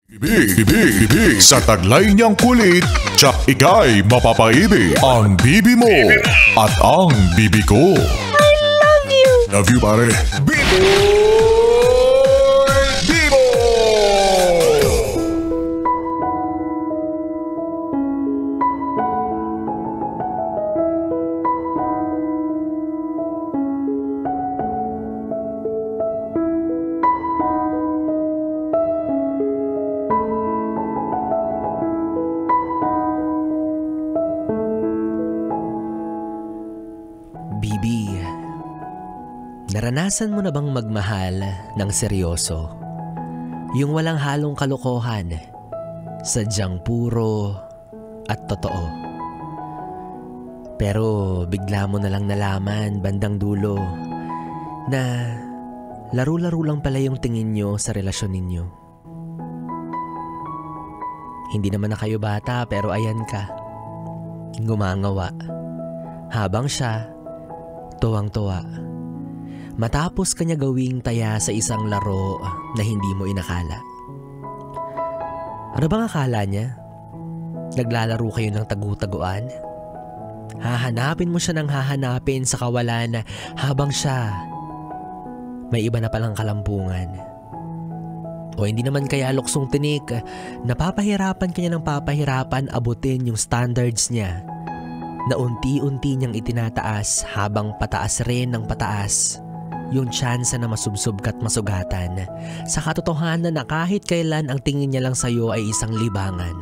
Ibig sa taglay niyang kulit, tsak ika'y mapapaibig. Ang bibi mo at ang bibi ko. I love you! Love you, pare. Bibo! Bibo! Bibi, naranasan mo na bang magmahal ng seryoso? Yung walang halong kalokohan, sadyang puro at totoo. Pero bigla mo na lang nalaman bandang dulo na laro-laro lang pala yung tingin nyo sa relasyon ninyo. Hindi naman na kayo bata pero ayan ka, gumangawa. Habang siya, tuwang-tuwa. Matapos kanya gawing taya sa isang laro na hindi mo inakala. Ano bang akala niya? Naglalaro kayo ng tagu-taguan? Hahanapin mo siya ng hahanapin sa kawalan habang siya may iba na palang kalampungan. O hindi naman kaya luksong tinik, napapahirapan kanya ng papahirapan abutin yung standards niya na unti-unti niyang itinataas habang pataas rin ng pataas yung tsansa na masubsob ka't masugatan sa katotohanan na kahit kailan ang tingin niya lang sa'yo ay isang libangan.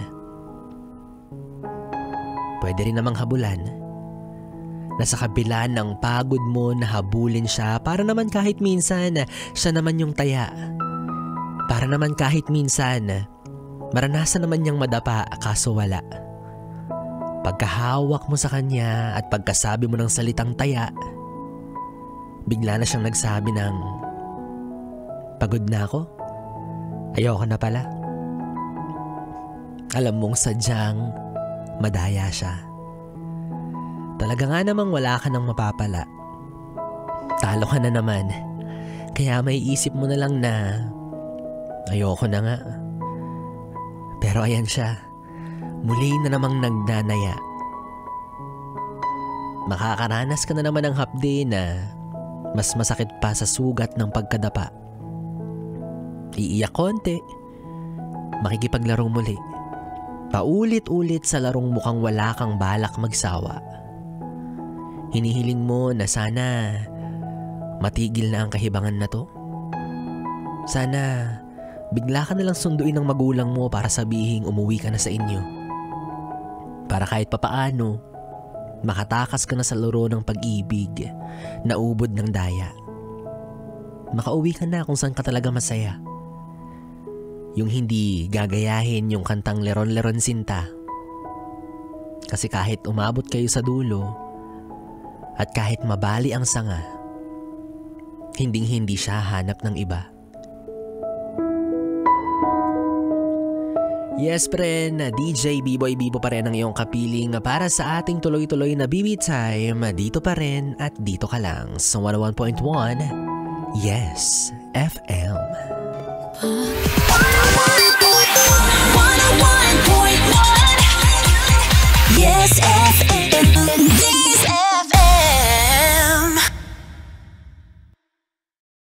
Pwede rin namang habulan na sa kabila ng pagod mo na habulin siya para naman kahit minsan siya naman yung taya. Para naman kahit minsan maranasan naman niyang madapa kaso wala. Pagkahawak mo sa kanya at pagkasabi mo ng salitang taya, bigla na siyang nagsabi ng, "Pagod na ako? Ayoko na pala." Alam mong sadyang madaya siya. Talaga nga namang wala ka nang mapapala. Talo ka na naman. Kaya may isip mo na lang na, ayoko na nga. Pero ayan siya. Muli na namang nagnanaya. Makakaranas ka na naman ng hapde na mas masakit pa sa sugat ng pagkadapa. Iiyak konti, makikipaglarong muli. Paulit-ulit sa larong mukhang wala kang balak magsawa. Hinihiling mo na sana matigil na ang kahibangan na to. Sana bigla ka nalang sunduin ng magulang mo para sabihing umuwi ka na sa inyo. Para kahit papaano, makatakas ka na sa laro ng pag-ibig na ubod ng daya. Makauwi ka na kung saan ka talaga masaya. Yung hindi gagayahin yung kantang Leron-Leron Sinta. Kasi kahit umabot kayo sa dulo at kahit mabali ang sanga, hinding-hindi siya hanap ng iba. Yes, pren, DJ B-Boy Bibo pa rin ang iyong kapiling para sa ating tuloy-tuloy na BB Time. Dito pa rin at dito ka lang sa 101.1 Yes FM. 101.1 Yes FM.